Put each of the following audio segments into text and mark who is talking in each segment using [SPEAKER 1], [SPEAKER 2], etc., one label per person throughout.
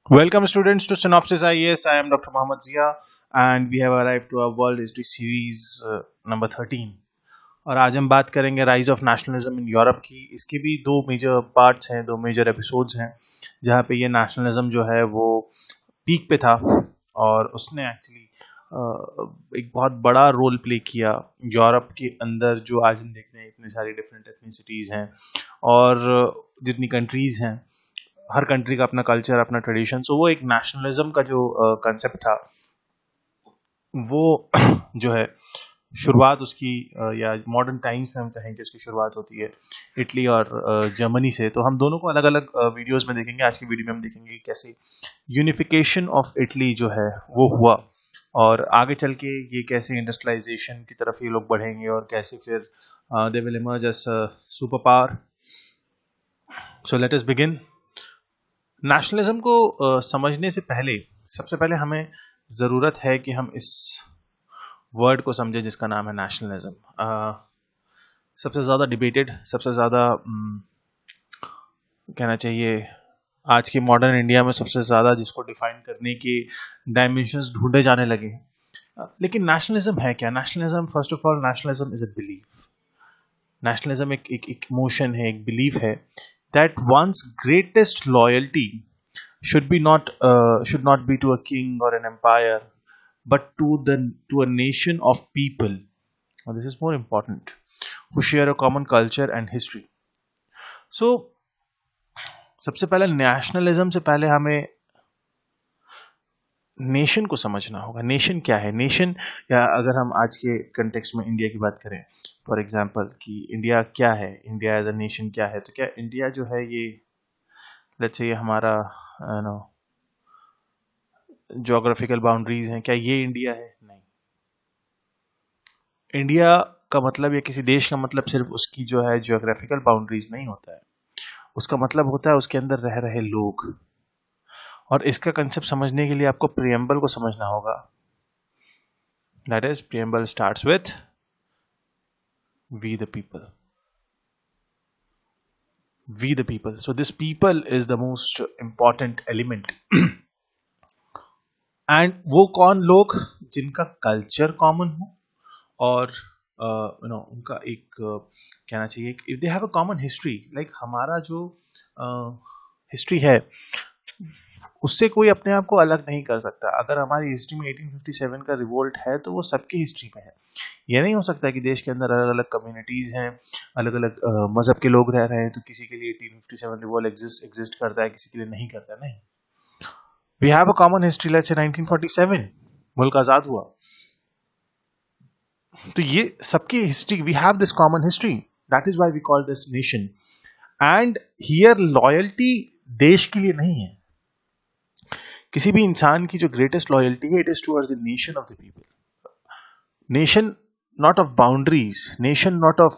[SPEAKER 1] Welcome students to Synopsis IAS. I am Dr. Mohammad Zia and we have arrived to our World History Series number 13 और आज हम बात करेंगे rise of nationalism in Europe की। इसके भी दो मेजर पार्ट्स हैं, दो मेजर एपिसोड्स हैं जहाँ पे ये नेशनलिज्म जो है वो पीक पे था और उसने एक्चुअली एक बहुत बड़ा रोल प्ले किया यूरोप के अंदर। जो आज हम देखते हैं इतनी सारी डिफरेंट एथनिसिटीज़ हैं और जितनी कंट्रीज़ हैं, हर कंट्री का अपना कल्चर, अपना ट्रेडिशन। सो वो एक नेशनलिज्म का जो कंसेप्ट था वो जो है शुरुआत उसकी या मॉडर्न टाइम्स में हम कहें कि उसकी शुरुआत होती है इटली और जर्मनी से। तो हम दोनों को अलग अलग वीडियोस में देखेंगे। आज की वीडियो में हम देखेंगे कि कैसे यूनिफिकेशन ऑफ इटली जो है वो हुआ और आगे चल के ये कैसे इंडस्ट्रियलाइजेशन की तरफ ये लोग बढ़ेंगे और कैसे फिर they will emerge as super power. So let us begin. Nationalism को समझने से पहले सबसे पहले हमें ज़रूरत है कि हम इस वर्ड को समझें जिसका नाम है नेशनलिज्म। सबसे ज़्यादा डिबेटेड, सबसे ज़्यादा कहना चाहिए आज के मॉडर्न इंडिया में सबसे ज़्यादा जिसको डिफाइन करने के डायमेंशंस ढूंढे जाने लगे हैं। लेकिन नेशनलिज्म है क्या? Nationalism, first of all, nationalism is a belief. Nationalism एक इमोशन है, एक बिलीफ है that one's greatest loyalty should not be to a king or an empire, but to a nation of people. Now, this is more important, who share a common culture and history. So, सबसे पहले nationalism से पहले हमें nation को समझना होगा। Nation क्या है? नेशन, या अगर हम आज के कंटेक्स्ट में इंडिया की बात करें, फॉर एग्जांपल, कि इंडिया क्या है, इंडिया एज अ नेशन क्या है, तो क्या इंडिया जो है ये लेट्स से ये हमारा नो ज्योग्राफिकल बाउंड्रीज हैं, क्या ये इंडिया है? नहीं। इंडिया का मतलब या किसी देश का मतलब सिर्फ उसकी जो है ज्योग्राफिकल बाउंड्रीज नहीं होता है। उसका मतलब होता है उसके अंदर रह रहे लोग। और इसका कंसेप्ट समझने के लिए आपको प्रियम्बल को समझना होगा। That is, preamble starts with we the people. We the people. So this people is the most important element. And वो कौन लोग? जिनका कल्चर कॉमन हो और उनका एक कहना चाहिए if they have a common history. Like हमारा जो हिस्ट्री है उससे कोई अपने आप को अलग नहीं कर सकता। अगर हमारी हिस्ट्री में 1857 का रिवोल्ट है तो वो सबकी हिस्ट्री में है। ये नहीं हो सकता कि देश के अंदर अलग अलग कम्युनिटीज हैं, अलग अलग मजहब के लोग रह रहे हैं, तो किसी के लिए 1857 रिवोल्ट एग्जिस्ट करता है, किसी के लिए नहीं करता। नहीं, we have a common history. Let's say 1947 मुल्क आजाद हुआ, तो ये सबकी history, we have this common history, that is why we call this nation. And here loyalty देश के लिए नहीं है। किसी भी इंसान की जो ग्रेटेस्ट लॉयल्टी है, it is towards the nation of the people. Nation not of boundaries, nation not of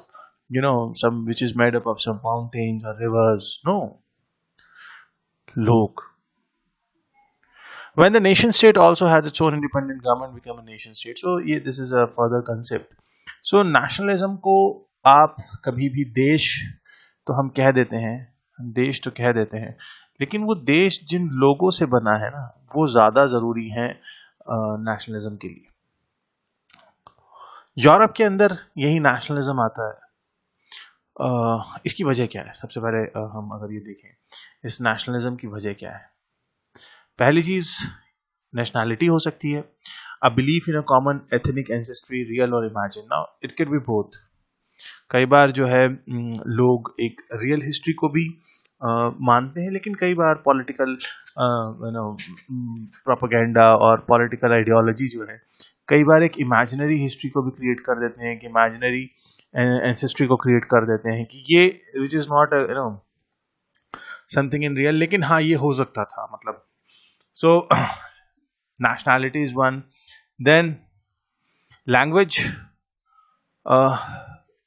[SPEAKER 1] some which is made up of some mountains or rivers. No, log. When the nation state also has its own independent government, become a nation state. So this is a further concept. So nationalism को आप कभी भी देश तो हम कह देते हैं, देश तो कह देते हैं, लेकिन वो देश जिन लोगों से बना है ना, वो ज्यादा जरूरी है नेशनलिज्म के लिए। यूरोप के अंदर यही नेशनलिज्म आता है। इसकी वजह क्या है? सबसे पहले हम अगर ये देखें इस नेशनलिज्म की वजह क्या है। पहली चीज, नेशनैलिटी हो सकती है, a belief in a common ethnic ancestry, real और imagine. Now it can be both. कई बार जो है लोग एक रियल हिस्ट्री को भी मानते हैं, लेकिन कई बार पॉलिटिकल प्रोपेगेंडा और पॉलिटिकल आइडियोलॉजी जो है कई बार एक इमेजिनरी हिस्ट्री को भी क्रिएट कर देते हैं, कि इमेजिनरी एंसेस्ट्री को क्रिएट कर देते हैं कि ये which is not something in real, लेकिन हाँ ये हो सकता था। मतलब सो nationality is one. Then language,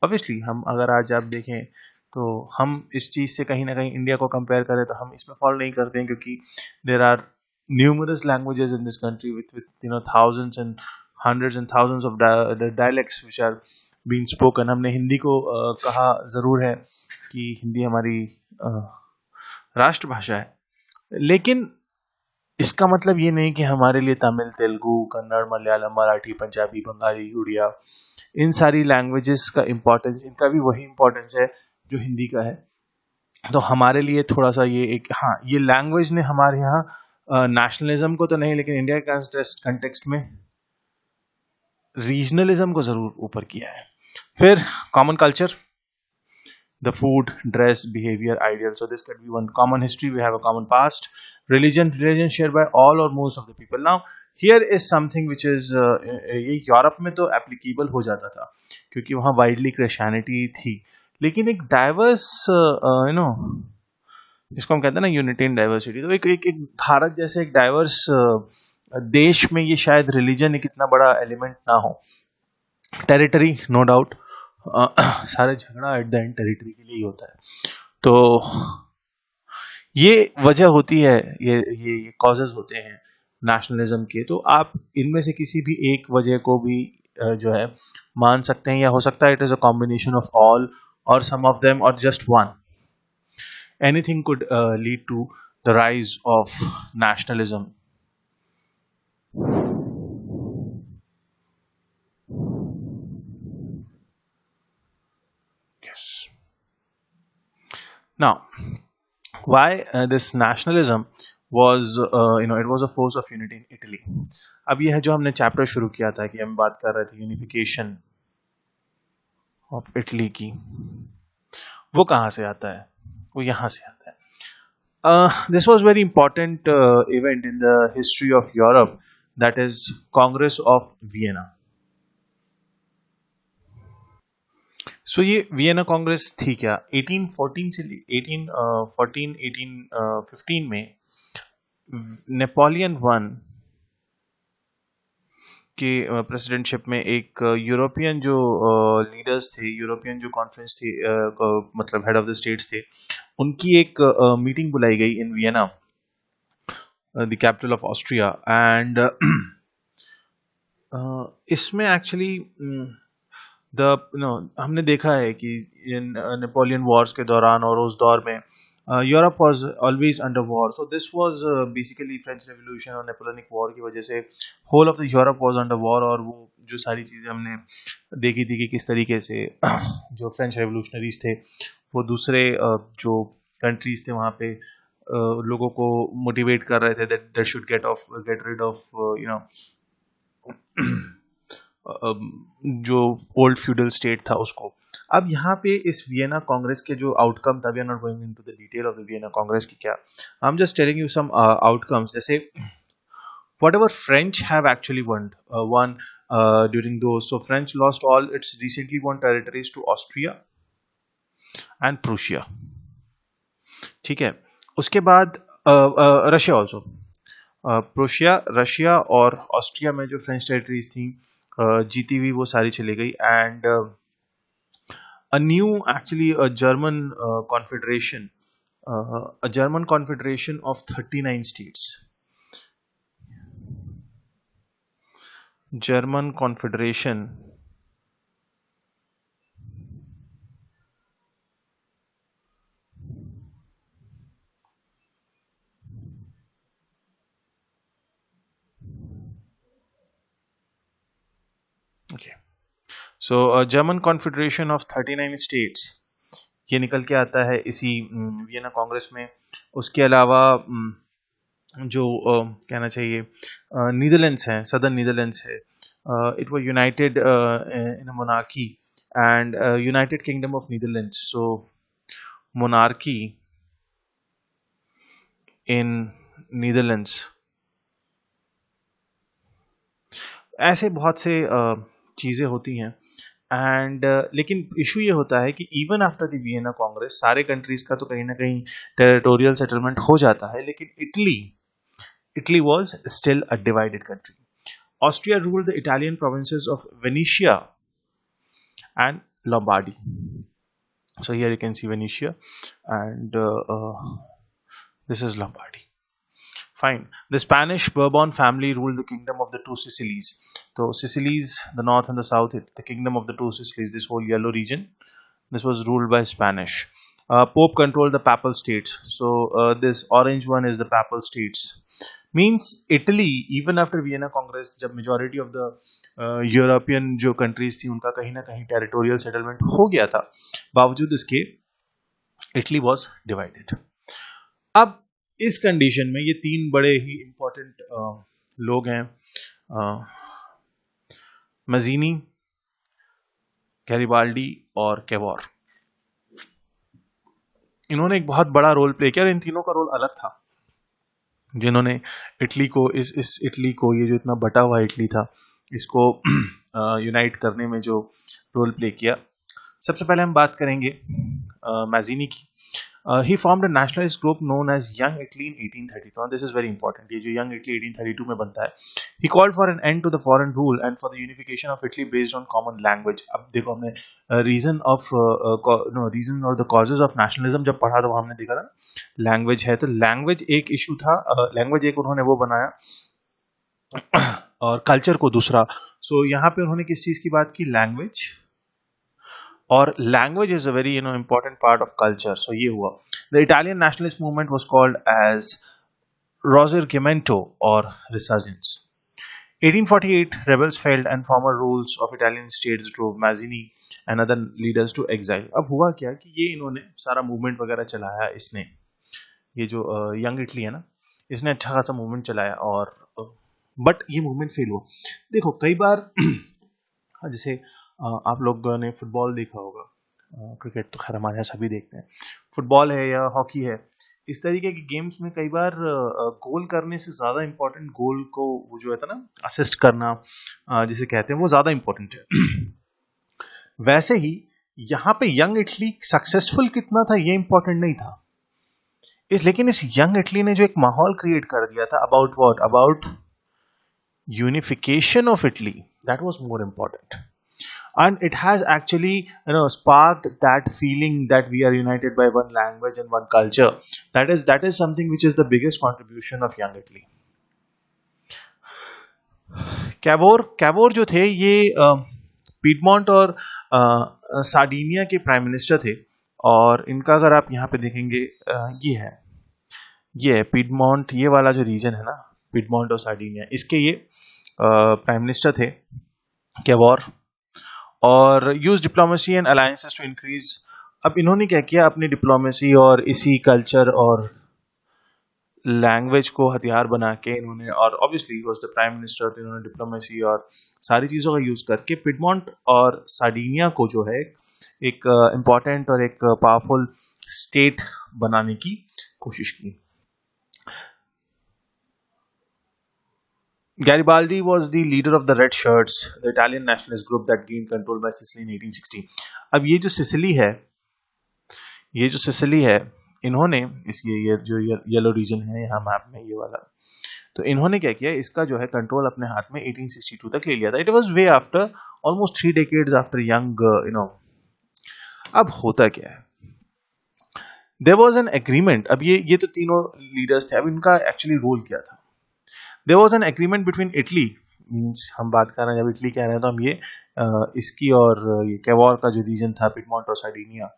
[SPEAKER 1] obviously हम अगर आज आप देखें तो हम इस चीज से कहीं ना कहीं इंडिया को कंपेयर करें तो हम इसमें फॉलो नहीं करते हैं, क्योंकि there are numerous languages in this country with thousands and hundreds and thousands of dialects which are being spoken. हमने हिंदी को कहा जरूर है कि हिंदी हमारी राष्ट्रभाषा है, लेकिन इसका मतलब ये नहीं कि हमारे लिए तमिल, तेलुगु, कन्नड़, मलयालम, मराठी, पंजाबी, बंगाली, उड़िया, इन सारी लैंग्वेजेस का इम्पोर्टेंस, इनका भी वही इम्पोर्टेंस है जो हिंदी का है। तो हमारे लिए थोड़ा सा ये एक, हाँ, ये लैंग्वेज ने हमारे यहाँ नेशनलिज्म को तो नहीं, लेकिन इंडिया के कंटेक्स्ट में रीजनलिज्म को जरूर ऊपर किया है। फिर common culture, the food, dress, behavior, ideal. So this could be one common history. We have a common past. Religion shared by all or most of the people. Now here is something which is ये Europe में तो applicable हो जाता था क्योंकि वहाँ widely Christianity थी, लेकिन एक डाइवर्स जिसको हम कहते हैं ना यूनिटी इन डाइवर्सिटी, तो एक भारत जैसे एक डाइवर्स देश में ये शायद रिलीजन एक इतना बड़ा एलिमेंट ना हो। टेरिटरी, नो डाउट, सारा झगड़ा एट द एंड टेरिटरी के लिए ही होता है। तो ये वजह होती है, ये कॉजेज होते हैं नेशनलिज्म के। तो आप इनमें से किसी भी एक वजह को भी जो है मान सकते हैं, या हो सकता है it is a combination of all और सम ऑफ देम और just one. Anything could lead to the rise of nationalism. Yes. Now, why this nationalism was it was a force of unity in Italy. अब यह है जो हमने chapter शुरू किया था कि हम बात कर रहे थे यूनिफिकेशन ऑफ इटली की, वो कहाँ से आता है? वो यहाँ से आता है। This was very important event in the history of Europe, that is Congress of Vienna. So ये वियना कांग्रेस थी क्या? 1814 से 1814 1815 में नेपोलियन वन के प्रेसिडेंटशिप में एक यूरोपियन जो लीडर्स थे, यूरोपियन जो कॉन्फ्रेंस थी, मतलब हेड ऑफ द स्टेट्स थे, उनकी एक मीटिंग बुलाई गई in Vienna, the capital of Austria. And इसमें एक्चुअली हमने देखा है कि इन नेपोलियन वॉर्स के दौरान और उस दौर में Europe was always under war. So this was basically French revolution और नेपोलियनिक वॉर की वजह से whole of the Europe was under war. और वो जो सारी चीज़ें हमने देखी थी कि किस तरीके से जो फ्रेंच रेवोल्यूशनरीज थे वो दूसरे जो कंट्रीज थे वहाँ पे लोगों को मोटिवेट कर रहे थे that they should get rid of जो ओल्ड फ्यूडल स्टेट था उसको। अब यहाँ पे इस वियना कांग्रेस के जो आउटकम था, we are not going into the detail of the Vienna Congress की क्या, I am just telling you some outcomes. जैसे whatever French have actually won during those. So French lost all its recently won territories to Austria and Prussia. ठीक है, उसके बाद Russia also, Prussia, Russia और Austria में जो French territories थी जीती हुई वो सारी चली गई। And a new actually a confederation a German confederation of 39 states, German confederation okay, so a German confederation of 39 states ये निकल के आता है इसी वियना कांग्रेस में। उसके अलावा जो कहना चाहिए नीदरलैंड्स हैं, सदर्न नीदरलैंड्स है, it was United in a monarchy and United kingdom of Netherlands. So monarchy in Netherlands, ऐसे बहुत से चीज़ें होती हैं। एंड लेकिन इशू ये होता है कि even after the Vienna Congress सारे कंट्रीज का तो कहीं ना कहीं टेरिटोरियल सेटलमेंट हो जाता है, लेकिन Italy was still a divided country. Austria ruled the Italian provinces of Venetia and Lombardy. So here you can see Venetia and this is Lombardy. Fine. The Spanish Bourbon family ruled the kingdom of the two Sicilies. So Sicilies, the north and the south, the kingdom of the two Sicilies, this whole yellow region, this was ruled by Spanish. Pope controlled the papal states. So this orange one is the papal states. Means Italy even after Vienna Congress, जब majority of the European जो countries थी उनका कहीं ना कहीं territorial settlement हो गया था, बावजूद इसके इटली वॉज डिवाइडेड। अब इस कंडीशन में ये तीन बड़े ही इंपॉर्टेंट लोग हैं, मजीनी, गैरिबाल्डी और कैवोर। इन्होंने एक बहुत बड़ा रोल प्ले किया और इन तीनों का रोल अलग था, जिन्होंने इटली को इस इटली को, ये जो इतना बटा हुआ इटली था, इसको यूनाइट करने में जो रोल प्ले किया। सबसे पहले हम बात करेंगे मैजीनी की। He formed a nationalist group known as Young Italy in 1832. Now this is very important. ये जो Young Italy 1832 में बनता है, he called for an end to the foreign rule and for the unification of Italy based on common language. अब देखो हमने reason or the causes of nationalism जब पढ़ा तो हमने देखा था language है, तो language एक issue था, language एक उन्होंने वो बनाया और culture को दूसरा। So यहाँ पे उन्होंने किस चीज की बात की? language, और language is a very important part of culture. So ये हुआ। The Italian nationalist movement was called as Risorgimento और Resurgence. 1848 rebels failed and former rules of Italian states drove Mazzini and other leaders to exile. अब हुआ क्या कि ये इन्होंने सारा मूवमेंट वगैरह चलाया, इसने ये जो यंग इटली है ना, इसने अच्छा खासा मूवमेंट चलाया और बट ये मूवमेंट फेल हुआ। देखो कई बार जैसे आप लोगों ने फुटबॉल देखा होगा, क्रिकेट तो खैर हमारे यहाँ सभी देखते हैं, फुटबॉल है या हॉकी है, इस तरीके के गेम्स में कई बार गोल करने से ज़्यादा इम्पोर्टेंट गोल को वो जो है था ना असिस्ट करना जिसे कहते हैं, वो ज़्यादा इम्पोर्टेंट है। वैसे ही यहाँ पे यंग इटली सक्सेसफुल कितना था ये इम्पोर्टेंट नहीं था, लेकिन इस यंग इटली ने जो एक माहौल क्रिएट कर दिया था about what, about unification of Italy, that was more important. And it has actually sparked that feeling that we are united by one language and one culture. That is something which is the biggest contribution of young Italy. Cavour जो थे ये piedmont और Sardinia के prime minister थे, और इनका अगर आप यहाँ पे देखेंगे ये है पीडमोंट, ये वाला जो रीजन है ना पीडमोंट और सार्डिनिया, इसके ये प्राइम मिनिस्टर थे कैवोर, और use diplomacy and alliances to increase. अब इन्होंने क्या किया, अपनी डिप्लोमेसी और इसी कल्चर और लैंग्वेज को हथियार बना के इन्होंने, और obviously was the prime minister, तो इन्होंने डिप्लोमेसी और सारी चीज़ों का यूज करके पिडमोंट और सार्डिनिया को जो है एक इम्पॉर्टेंट और एक पावरफुल स्टेट बनाने की कोशिश की। Garibaldi was the leader of the Red Shirts, the Italian nationalist group that gained control by Sicily in 1860. अब ये जो सिसिली है, इन्होंने ये जो येलो रीजन है यहाँ मैप में ये वाला, तो इन्होंने क्या किया, इसका जो है कंट्रोल अपने हाथ में 1862 तक ले लिया था। It was way after almost 3 decades after young अब होता क्या है, देयर वाज एन एग्रीमेंट। अब ये तो तीनों लीडर्स थे, अब इनका एक्चुअली रोल क्या था। There was an agreement between Italy, means हम बात कर रहे हैं, जब इटली कह रहे हैं तो हम ये इसकी और ये कैवोर का जो रीजन था पिडमोंट और सार्डिनिया,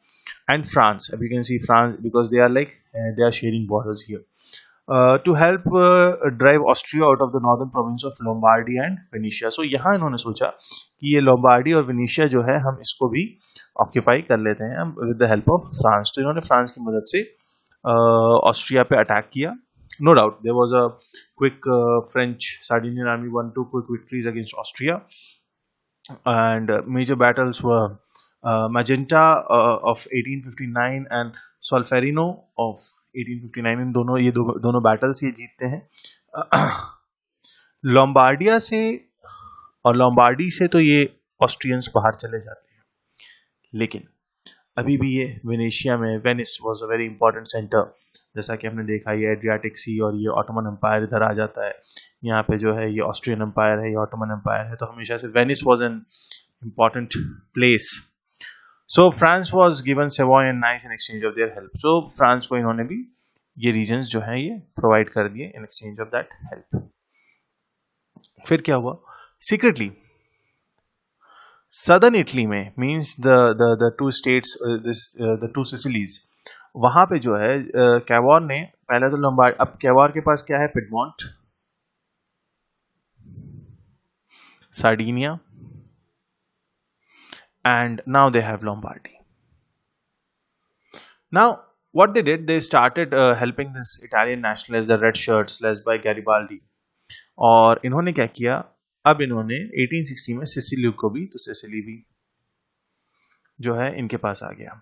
[SPEAKER 1] एंड फ्रांस। अब you can see France because they are sharing borders here to help drive Austria out of the northern province of Lombardy and Venetia. So यहाँ इन्होंने सोचा कि ये लोम्बार्डी और वेनिशिया जो है हम इसको भी ऑक्यूपाई कर लेते हैं with the help of France. तो इन्होंने फ्रांस की मदद से ऑस्ट्रिया पे अटैक किया। No doubt, there was a quick French Sardinian army won 2 quick victories against Austria, and major battles were Magenta of 1859 and Solferino of 1859. इन दोनों battles ये जीतते हैं। लोम्बार्डिया से और लोम्बार्डी से तो ये ऑस्ट्रियंस बाहर चले जाते हैं, लेकिन अभी भी ये वेनेशिया में, Venice was a very important centre, जैसा कि हमने देखा ये एड्रियाटिक सी और ये ऑटोमन एम्पायर इधर आ जाता है, यहाँ पे जो है ये ऑस्ट्रियन एम्पायर है, ये ऑटोमन एम्पायर है, तो हमेशा से Venice was an important place. So France was given Savoy and nice in exchange of their help. So France को इन्होंने भी ये रीजन्स जो हैं ये प्रोवाइड कर दिए in exchange of that help. फिर क्या हुआ, सीक्रेटली सदर्न इटली में, means the 2 states, the 2 Sicilies, वहां पे जो है कैवोर ने पहले तो लोम्बार्ड, अब कैवोर के पास क्या है, Piedmont, Sardinia, and now they have Lombardy. Now, what they did, they started helping this Italian nationalists, the red shirts led by Garibaldi. और इन्होंने क्या किया, अब इन्होंने 1860 में सिसिली को भी, तो सिसिली भी जो है इनके पास आ गया.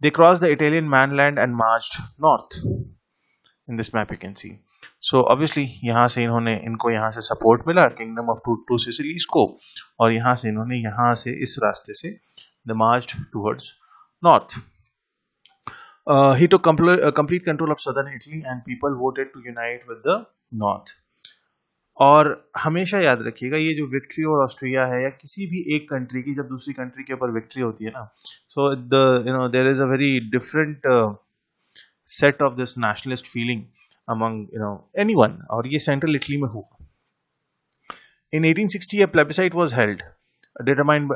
[SPEAKER 1] They crossed the Italian mainland and marched north. In this map you can see. So obviously यहाँ से इन्होंने, इनको यहाँ से सपोर्ट मिला किंगडम ऑफ टू सिसिलीज को, और यहाँ से इन्होंने यहाँ से इस रास्ते से they marched towards north. He took complete control of southern Italy and people voted to unite with the north. और हमेशा याद रखिएगा, ये जो विक्ट्री और ऑस्ट्रिया है या किसी भी एक कंट्री की जब दूसरी कंट्री के ऊपर विक्ट्री होती है ना, so the there is a very different set of this nationalist feeling among anyone, और ये सेंट्रल इटली में हुआ. In 1860 a plebiscite was held determined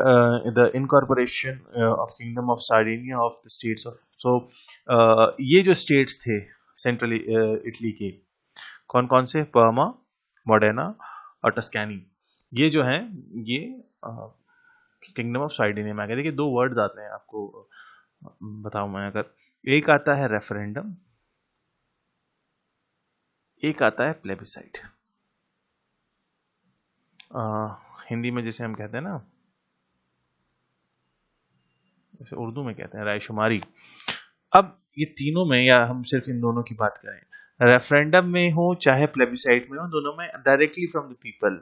[SPEAKER 1] the incorporation of Kingdom of Sardinia of the states of, so ये जो states थे central Italy के, कौन कौन से, पर्मा, मोडेना और टस्कैनी, ये जो हैं ये किंगडम ऑफ सार्डिनिया में आ गए. देखिए दो वर्ड्स आते हैं, आपको बताऊं मैं, अगर एक आता है रेफरेंडम, एक आता है प्लेबिसाइट. हिंदी में जैसे हम कहते हैं ना, जैसे उर्दू में कहते हैं रायशुमारी. अब ये तीनों में, या हम सिर्फ इन दोनों की बात करें, रेफरेंडम में हो चाहे प्लेबिसाइट में हो, दोनों में डायरेक्टली फ्रॉम द पीपल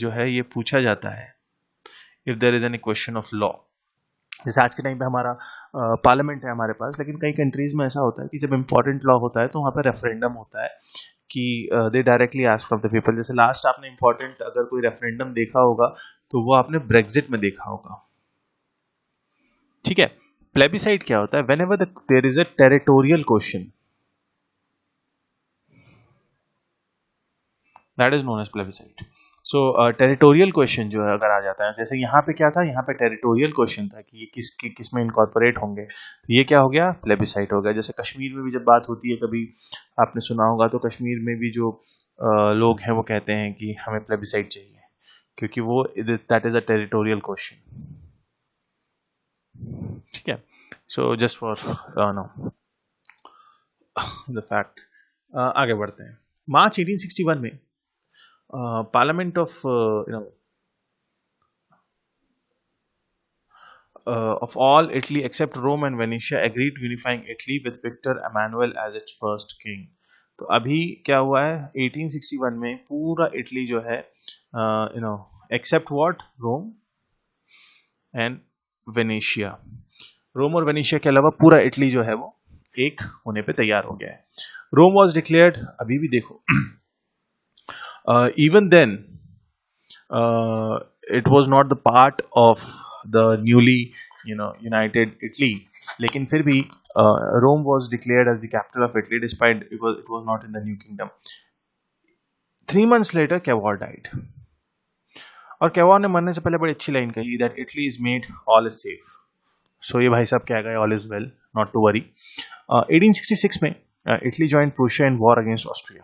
[SPEAKER 1] जो है ये पूछा जाता है if there is any question of law. जैसे आज के टाइम पे हमारा पार्लियामेंट है हमारे पास, लेकिन कई कंट्रीज में ऐसा होता है कि जब इंपॉर्टेंट लॉ होता है तो वहाँ पे रेफरेंडम होता है कि दे directly ask from the people. जैसे लास्ट आपने इंपॉर्टेंट अगर कोई रेफरेंडम देखा होगा तो वो आपने ब्रेक्जिट में देखा होगा. ठीक है. प्लेबिसाइट क्या होता है, whenever there is a territorial question, that is known as plebiscite. So territorial question जो है अगर आ जाता है, जैसे यहाँ पे क्या था, यहाँ पे टेरिटोरियल क्वेश्चन था कि ये किस में इनकॉर्पोरेट होंगे, तो ये क्या हो गया, प्लेबिसाइट हो गया. जैसे कश्मीर में भी जब बात होती है, कभी आपने सुना होगा, तो कश्मीर में भी जो लोग हैं वो कहते हैं कि हमें प्लेबिसाइट चाहिए, क्योंकि वो that is a territorial question. ठीक है. So just for know the fact. आगे बढ़ते हैं. मार्च 1861 में Parliament of of all Italy except Rome and Venetia agreed to unifying Italy with Victor Emmanuel as its first king. तो अभी क्या हुआ है, 1861 में पूरा इटली जो है except what, Rome and Venetia, रोम और वेनेशिया के अलावा पूरा इटली जो है वो एक होने पे तैयार हो गया है. रोम was declared, अभी भी देखो even then it was not the part of the newly united Italy, लेकिन फिर भी Rome was declared as the capital of Italy despite it was not in the new kingdom. 3 months later Cavour died, और कैवॉर ने मरने से पहले बड़ी अच्छी लाइन कही that Italy is made, all is safe. So ये भाई साहब क्या गए, all is well, not to worry. 1866 में Italy joined Prussia in war against Austria.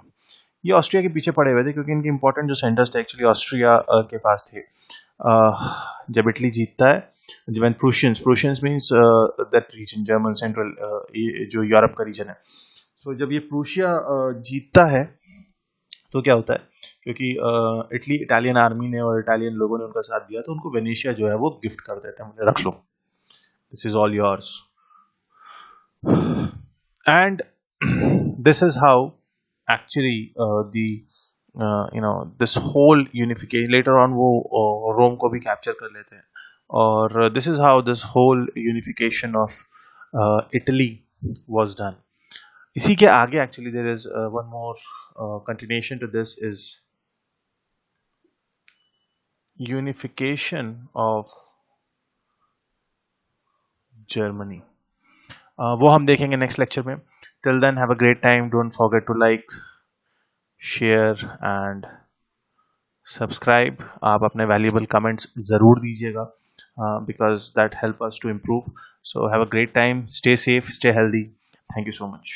[SPEAKER 1] ये ऑस्ट्रिया के पीछे पड़े हुए थे क्योंकि इनके इंपॉर्टेंट जो सेंटर्स थे एक्चुअली ऑस्ट्रिया के पास थे. जब इटली जीतता है, when Prussians means that region, German central, जो यूरोप का रीजन है. सो जब ये प्रूशिया जीतता है तो क्या होता है, क्योंकि इटली इटालियन आर्मी ने और इटालियन लोगों ने उनका साथ दिया, तो उनको वेनेशिया जो है वो गिफ्ट कर देते हैं, मुझे रख लो, this is all yours. And this is how actually this whole unification, later on वो रोम को भी कैप्चर कर लेते हैं, और this is how this whole unification of Italy was done. इसी के आगे actually there is one more continuation to this, is unification of Germany. वो हम देखेंगे नेक्स्ट लेक्चर में. Till then, have a great time. Don't forget to like, share and subscribe. आप अपने valuable comments ज़रूर दीजिएगा because that help us to improve. So have a great time. Stay safe, stay healthy. Thank you so much.